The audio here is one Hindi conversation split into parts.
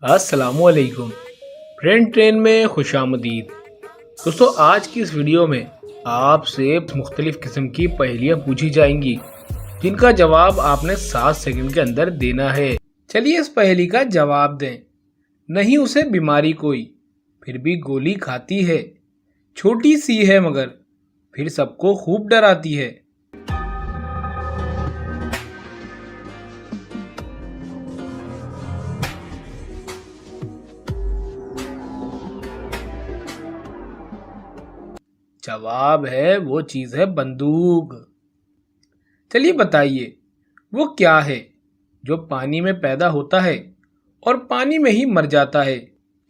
अस्सलामुअलैकुम। फ्रेंड ट्रेन में खुशामदीद। दोस्तों, आज की इस वीडियो में आपसे मुख्तलिफ किस्म की पहेलियाँ पूछी जाएंगी जिनका जवाब आपने 7 सेकंड के अंदर देना है। चलिए इस पहेली का जवाब दें। नहीं उसे बीमारी कोई, फिर भी गोली खाती है। छोटी सी है मगर फिर सबको खूब डराती है। जवाब है वो चीज़ है बंदूक। चलिए बताइए वो क्या है जो पानी में पैदा होता है और पानी में ही मर जाता है।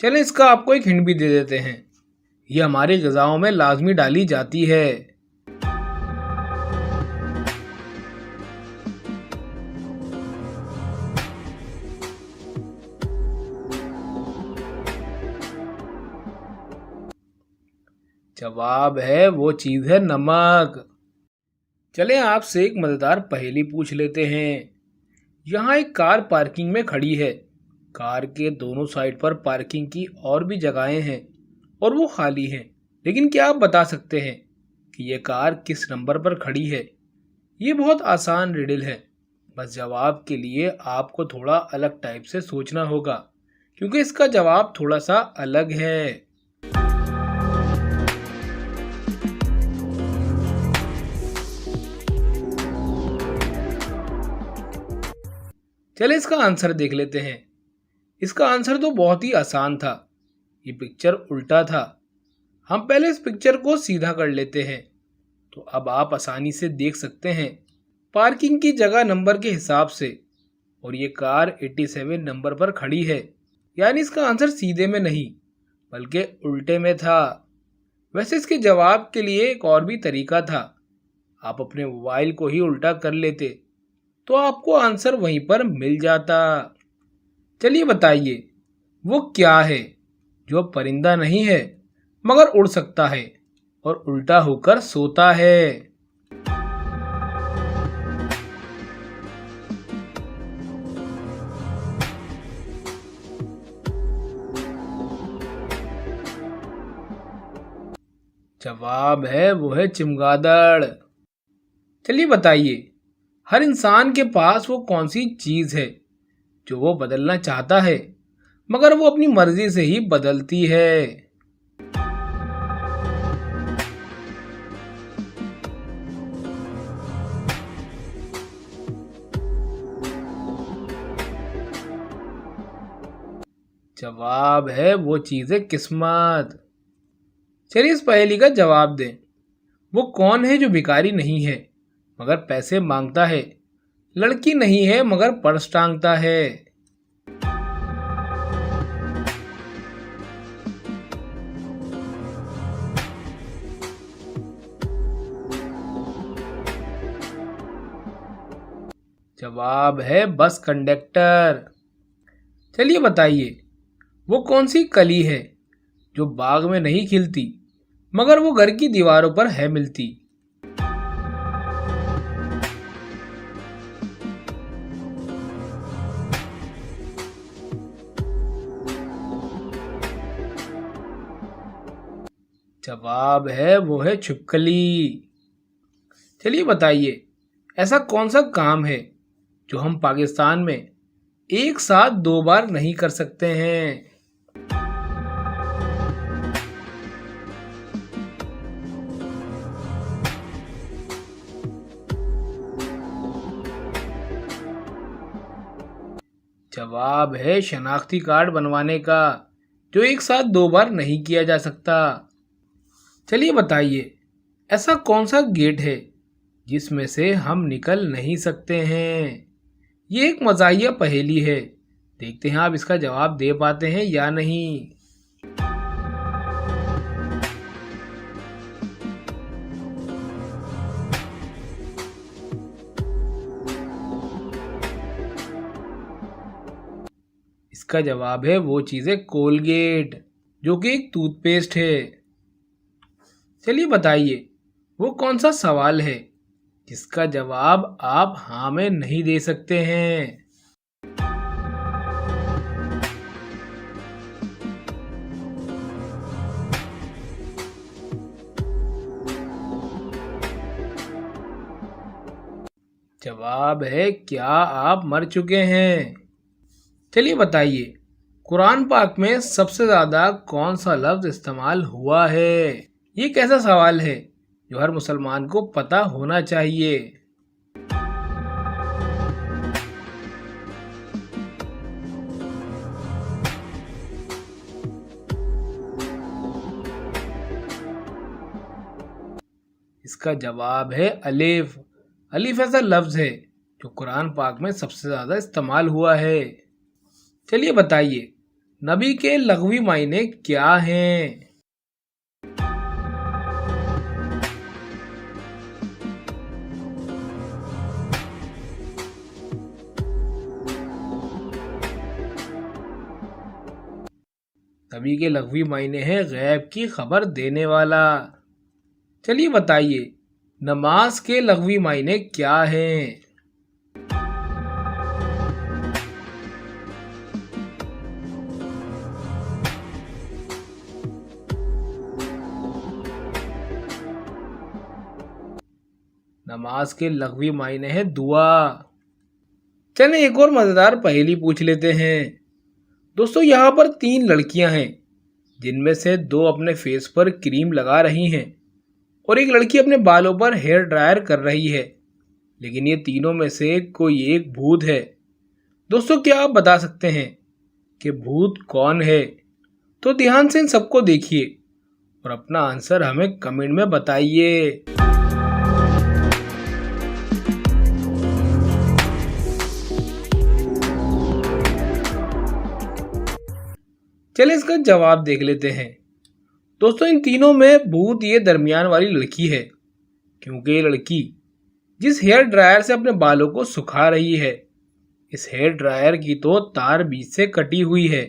चलें इसका आपको एक हिंट भी दे देते हैं। ये हमारी ग़िज़ाओं में लाजमी डाली जाती है। जवाब है वो चीज़ है नमक। चलें आपसे एक मज़ेदार पहेली पूछ लेते हैं। यहाँ एक कार पार्किंग में खड़ी है। कार के दोनों साइड पर पार्किंग की और भी जगहें हैं और वो खाली हैं। लेकिन क्या आप बता सकते हैं कि ये कार किस नंबर पर खड़ी है? ये बहुत आसान रिडल है। बस जवाब के लिए आपको थोड़ा अलग टाइप से सोचना होगा क्योंकि इसका जवाब थोड़ा सा अलग है। चले इसका आंसर देख लेते हैं। इसका आंसर तो बहुत ही आसान था। ये पिक्चर उल्टा था। हम पहले इस पिक्चर को सीधा कर लेते हैं तो अब आप आसानी से देख सकते हैं पार्किंग की जगह नंबर के हिसाब से। और ये कार 87 नंबर पर खड़ी है। यानी इसका आंसर सीधे में नहीं बल्कि उल्टे में था। वैसे इसके जवाब के लिए एक और भी तरीका था। आप अपने मोबाइल को ही उल्टा कर लेते तो आपको आंसर वहीं पर मिल जाता। चलिए बताइए वो क्या है जो परिंदा नहीं है मगर उड़ सकता है और उल्टा होकर सोता है। जवाब है वो है चमगादड़। चलिए बताइए हर इंसान के पास वो कौन सी चीज है जो वो बदलना चाहता है मगर वो अपनी मर्जी से ही बदलती है। जवाब है वो चीज है किस्मत। चलिए इस पहेली का जवाब दें। वो कौन है जो भिखारी नहीं है मगर पैसे मांगता है, लड़की नहीं है मगर पर्स टांगता है। जवाब है बस कंडक्टर। चलिए बताइए वो कौन सी कली है जो बाग में नहीं खिलती मगर वो घर की दीवारों पर है मिलती। जवाब है वो है छिपकली। चलिए बताइए ऐसा कौन सा काम है जो हम पाकिस्तान में एक साथ 2 बार नहीं कर सकते हैं। जवाब है शनाख्ती कार्ड बनवाने का जो एक साथ 2 बार नहीं किया जा सकता। चलिए बताइए ऐसा कौन सा गेट है जिसमें से हम निकल नहीं सकते हैं। ये एक मज़ाहिया पहेली है। देखते हैं आप इसका जवाब दे पाते हैं या नहीं। इसका जवाब है वो चीज़ है कोलगेट जो कि एक टूथपेस्ट है। चलिए बताइए वो कौन सा सवाल है जिसका जवाब आप हाँ में नहीं दे सकते हैं। जवाब है क्या आप मर चुके हैं। चलिए बताइए, कुरान पाक में सबसे ज़्यादा कौन सा लफ्ज़ इस्तेमाल हुआ है। ये कैसा सवाल है जो हर मुसलमान को पता होना चाहिए। इसका जवाब है अलिफ। अलिफ ऐसा लफ्ज़ है जो कुरान पाक में सबसे ज़्यादा इस्तेमाल हुआ है। चलिए बताइए, नबी के लग़वी मायने क्या हैं। नबी के लग़वी मायने हैं गैब की खबर देने वाला। चलिए बताइए, नमाज के लग़वी मायने क्या हैं। नमाज के लग़वी मायने हैं दुआ। चलिए एक और मज़ेदार पहेली पूछ लेते हैं। दोस्तों, यहाँ पर 3 लड़कियां हैं जिनमें से 2 अपने फेस पर क्रीम लगा रही हैं और एक लड़की अपने बालों पर हेयर ड्रायर कर रही है, लेकिन ये तीनों में से कोई एक भूत है। दोस्तों, क्या आप बता सकते हैं कि भूत कौन है? तो ध्यान से इन सबको देखिए और अपना आंसर हमें कमेंट में बताइए। चलिए इसका जवाब देख लेते हैं। दोस्तों, इन तीनों में भूत ये दरमियान वाली लड़की है, क्योंकि ये लड़की जिस हेयर ड्रायर से अपने बालों को सुखा रही है, इस हेयर ड्रायर की तो तार बीच से कटी हुई है,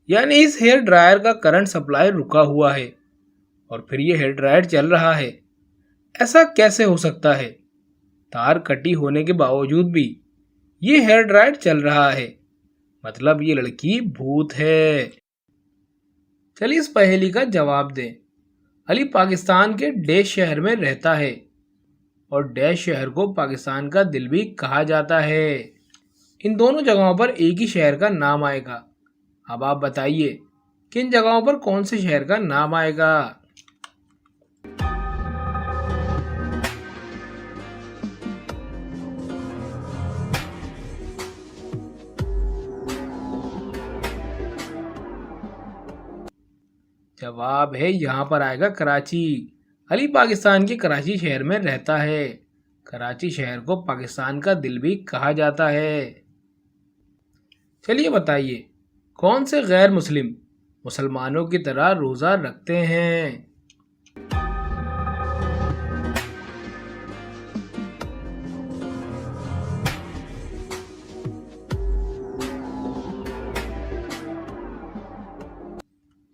यानी इस हेयर ड्रायर का करंट सप्लाई रुका हुआ है और फिर ये हेयर ड्रायर चल रहा है। ऐसा कैसे हो सकता है? तार कटी होने के बावजूद भी ये हेयर ड्रायर चल रहा है, मतलब ये लड़की भूत है। चलिए इस पहेली का जवाब दें। अली पाकिस्तान के डैश शहर में रहता है और डैश शहर को पाकिस्तान का दिल भी कहा जाता है। इन दोनों जगहों पर एक ही शहर का नाम आएगा। अब आप बताइए किन जगहों पर कौन से शहर का नाम आएगा। जवाब है यहाँ पर आएगा कराची। अली पाकिस्तान के कराची शहर में रहता है। कराची शहर को पाकिस्तान का दिल भी कहा जाता है। चलिए बताइए, कौन से गैर मुस्लिम मुसलमानों की तरह रोज़ा रखते हैं।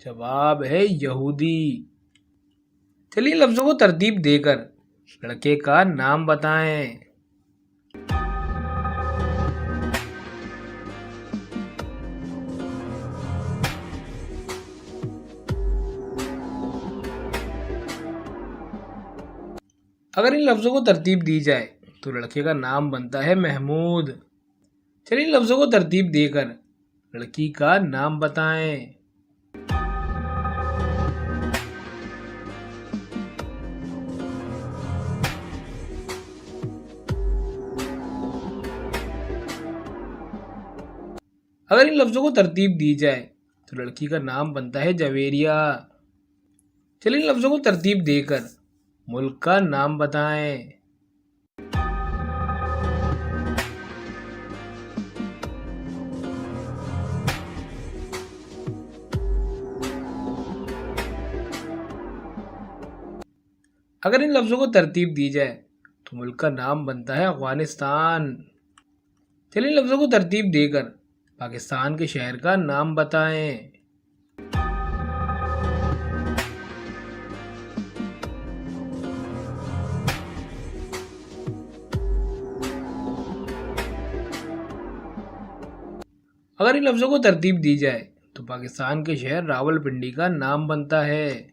जवाब है यहूदी। चलिए लफ्ज़ों को तरतीब देकर लड़के का नाम बताएं। अगर इन लफ्ज़ों को तरतीब दी जाए तो लड़के का नाम बनता है महमूद। चलिए लफ्ज़ों को तरतीब देकर लड़की का नाम बताएं। अगर इन लफ्ज़ों को तरतीब दी जाए तो लड़की का नाम बनता है जवेरिया। चलिए इन लफ्ज़ों को तरतीब देकर मुल्क का नाम बताएं। अगर इन लफ्ज़ों को तरतीब दी जाए तो मुल्क का नाम बनता है अफगानिस्तान। चलिए इन लफ्ज़ों को तरतीब देकर पाकिस्तान के शहर का नाम बताएं। अगर इन लफ्ज़ों को तरतीब दी जाए तो पाकिस्तान के शहर रावलपिंडी का नाम बनता है।